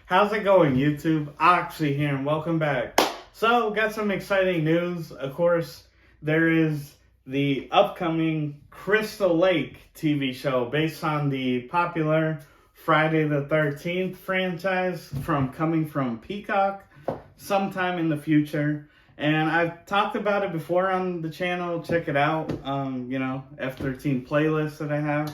How's it going, YouTube? Oxy here, and welcome back. So, got some exciting news. Of course, there is the upcoming Crystal Lake TV show based on the popular Friday the 13th franchise coming from Peacock sometime in the future. And I've talked about it before on the channel. Check it out. F13 playlist that I have.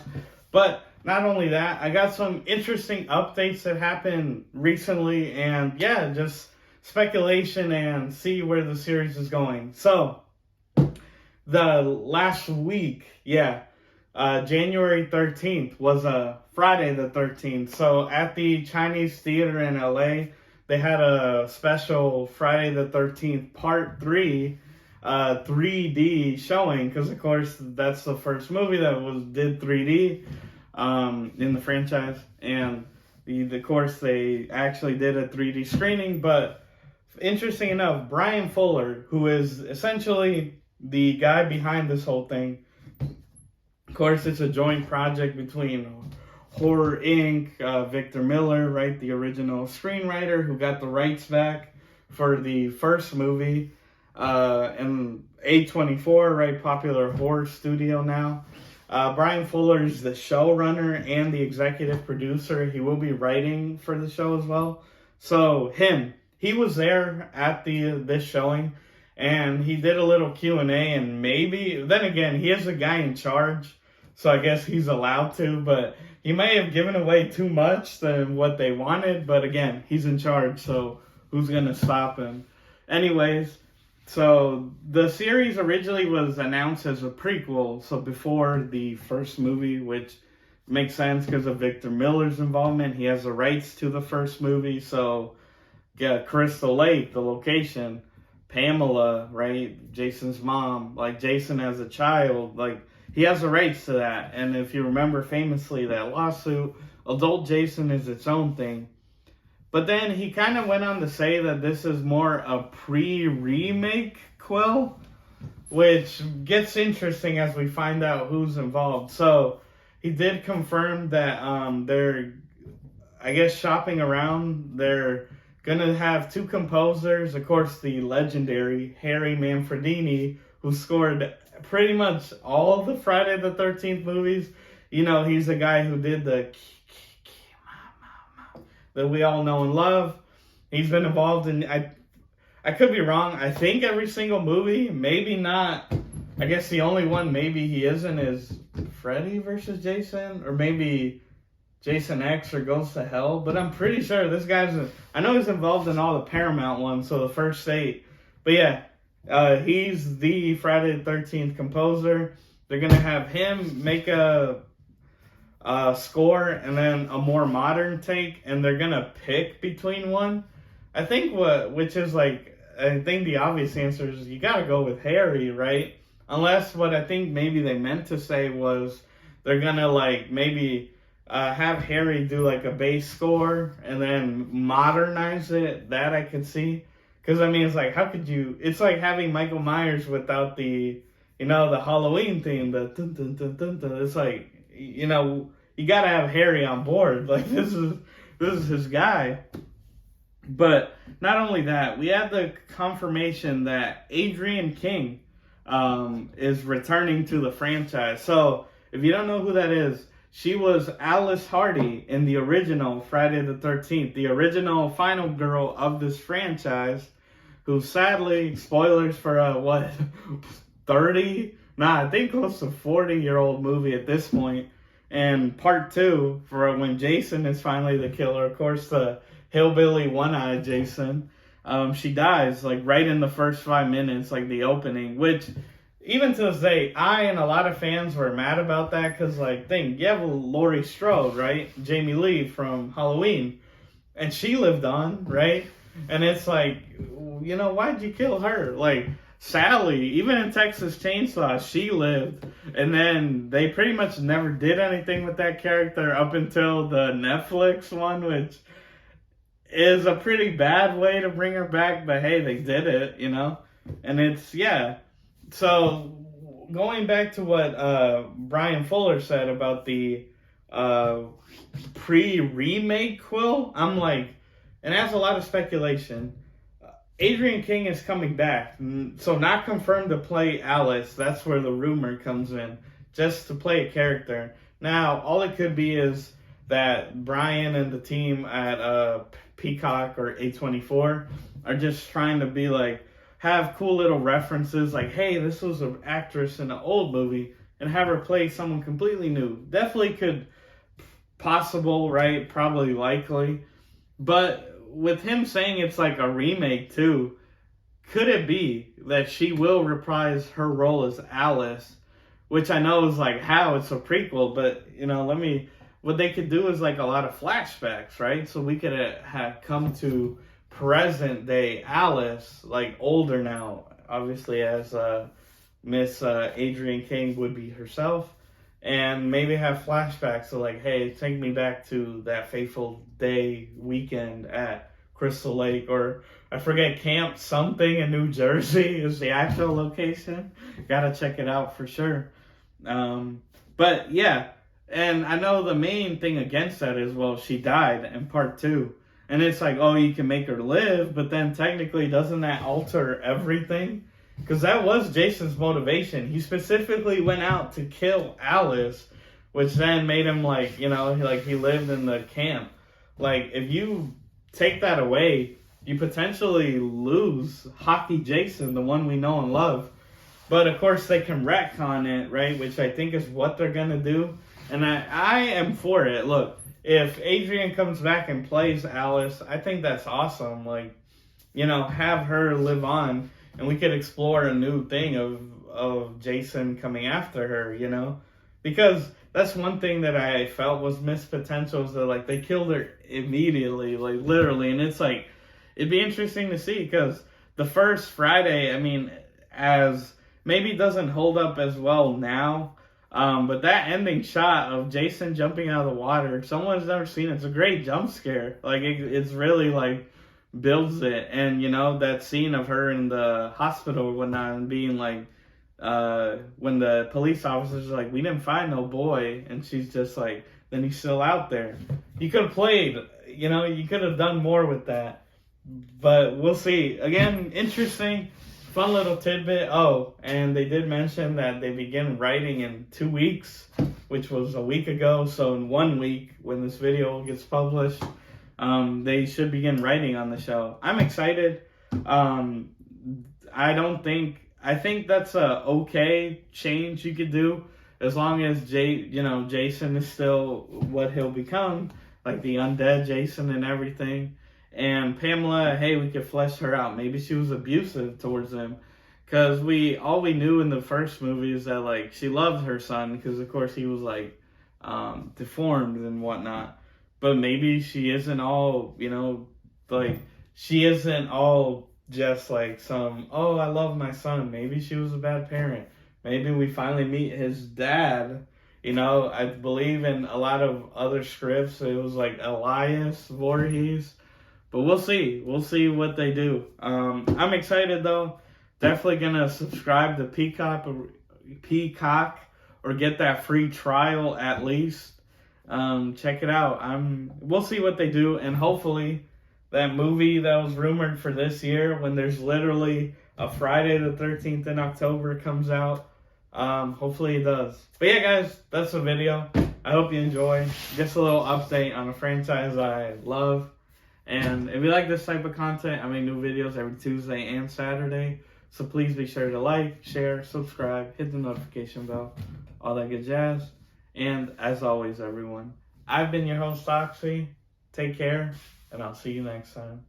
But not only that, I got some interesting updates that happened recently, and yeah, just speculation and see where the series is going. So, the last week, January 13th was a Friday the 13th. So, at the Chinese Theater in LA, they had a special Friday the 13th Part 3 3D showing, because of course that's the first movie that did 3D in the franchise, and of course they actually did a 3D screening. But interesting enough, Brian Fuller, who is essentially the guy behind this whole thing, of course it's a joint project between Horror Inc., Victor Miller, right, the original screenwriter who got the rights back for the first movie, and A24, right, popular horror studio now. Brian Fuller is the showrunner and the executive producer. He will be writing for the show as well. So he was there at this showing, and he did a little Q&A, and maybe, then again, he is the guy in charge, so I guess he's allowed to, but he may have given away too much than what they wanted, but again, he's in charge, so who's going to stop him? Anyways, so the series originally was announced as a prequel, so before the first movie, which makes sense because of Victor Miller's involvement. He has the rights to the first movie, so yeah, Crystal Lake, the location, Pamela, right, Jason's mom, like Jason as a child, like he has the rights to that. And if you remember famously that lawsuit, adult Jason is its own thing. But then he kind of went on to say that this is more a pre-remake quel, which gets interesting as we find out who's involved. So he did confirm that they're, I guess, shopping around. They're going to have two composers. Of course, the legendary Harry Manfredini, who scored pretty much all of the Friday the 13th movies. You know, he's the guy who did the that we all know and love. He's been involved in, I could be wrong, I think every single movie, maybe not. I guess the only one maybe he isn't is Freddy versus Jason, or maybe Jason X or Goes to Hell, but I'm pretty sure this I know he's involved in all the Paramount ones, so the first 8. But yeah, he's the Friday the 13th composer. They're going to have him make a score and then a more modern take, and they're gonna pick between one. I think the obvious answer is you gotta go with Harry, right? Unless what I think maybe they meant to say was they're gonna maybe have Harry do a bass score and then modernize it. That I could see, because I mean how could you? It's like having Michael Myers without the the Halloween theme. The dun, dun, dun, dun, dun. It's you gotta have Harry on board. This is his guy. But not only that, we had the confirmation that Adrienne King is returning to the franchise. So if you don't know who that is, she was Alice Hardy in the original Friday the 13th, the original final girl of this franchise, who sadly, spoilers for 30? I think close to 40-year-old movie at this point. And part 2, for when Jason is finally the killer, of course, the hillbilly one-eyed Jason, she dies, right in the first 5 minutes, the opening, which, even to this day, I and a lot of fans were mad about that, because, you have Laurie Strode, right? Jamie Lee from Halloween, and she lived on, right? And it's why'd you kill her? Sally, even in Texas Chainsaw, she lived. And then they pretty much never did anything with that character up until the Netflix one, which is a pretty bad way to bring her back. But hey, they did it, And it's, yeah. So, going back to what Brian Fuller said about the pre-remake quel, I'm and has a lot of speculation. Adrienne King is coming back, so not confirmed to play Alice. That's where the rumor comes in, just to play a character. Now, all it could be is that Brian and the team at Peacock or A24 are just trying to be like, have cool little references like, hey, this was an actress in an old movie, and have her play someone completely new. Definitely could, possible, right? Probably likely. But with him saying it's like a remake too, could it be that she will reprise her role as Alice? Which I know is like how it's a prequel, but what they could do is like a lot of flashbacks, right? So we could have come to present day Alice, like older now, obviously as Miss Adrienne King would be herself, and maybe have flashbacks of like, hey, take me back to that fateful day weekend at Crystal Lake, or I forget, Camp something in New Jersey is the actual location. Gotta check it out for sure. But yeah, and I know the main thing against that is, well, she died in part 2. And it's like, oh, you can make her live, but then technically doesn't that alter everything? Because that was Jason's motivation. He specifically went out to kill Alice, which then made him like, he lived in the camp. Like, if you take that away, you potentially lose Hockey Jason, the one we know and love. But of course they can retcon it, right? Which I think is what they're going to do. And I am for it. Look, if Adrienne comes back and plays Alice, I think that's awesome. Like, have her live on, and we could explore a new thing of Jason coming after her, because that's one thing that I felt was missed potential, is that like they killed her immediately, like literally, and it's like, it'd be interesting to see, because the first Friday, I mean, as maybe doesn't hold up as well now, but that ending shot of Jason jumping out of the water, someone's never seen it. It's a great jump scare. Like, it's really, like, builds it. And, that scene of her in the hospital or whatnot, and being, like, when the police officers are like, we didn't find no boy, and she's just like, then he's still out there. You could have played, you could have done more with that. But we'll see. Again, interesting. Fun little tidbit. Oh, and they did mention that they begin writing in 2 weeks, which was a week ago. So in 1 week, when this video gets published, they should begin writing on the show. I'm excited. I think that's a okay change you could do, as long as Jason is still what he'll become, like the undead Jason and everything. And Pamela, hey, we could flesh her out. Maybe she was abusive towards him. Because all we knew in the first movie is that, like, she loved her son. Because, of course, he was, like, deformed and whatnot. But maybe she isn't all, she isn't all just, like, oh, I love my son. Maybe she was a bad parent. Maybe we finally meet his dad. I believe in a lot of other scripts, it was, like, Elias Voorhees. But we'll see. We'll see what they do. I'm excited, though. Definitely going to subscribe to Peacock or get that free trial at least. Check it out. We'll see what they do. And hopefully that movie that was rumored for this year, when there's literally a Friday the 13th in October comes out, hopefully it does. But yeah, guys, that's the video. I hope you enjoy. Just a little update on a franchise I love. And if you like this type of content, I make new videos every Tuesday and Saturday. So please be sure to like, share, subscribe, hit the notification bell, all that good jazz. And as always, everyone, I've been your host, Oxy. Take care, and I'll see you next time.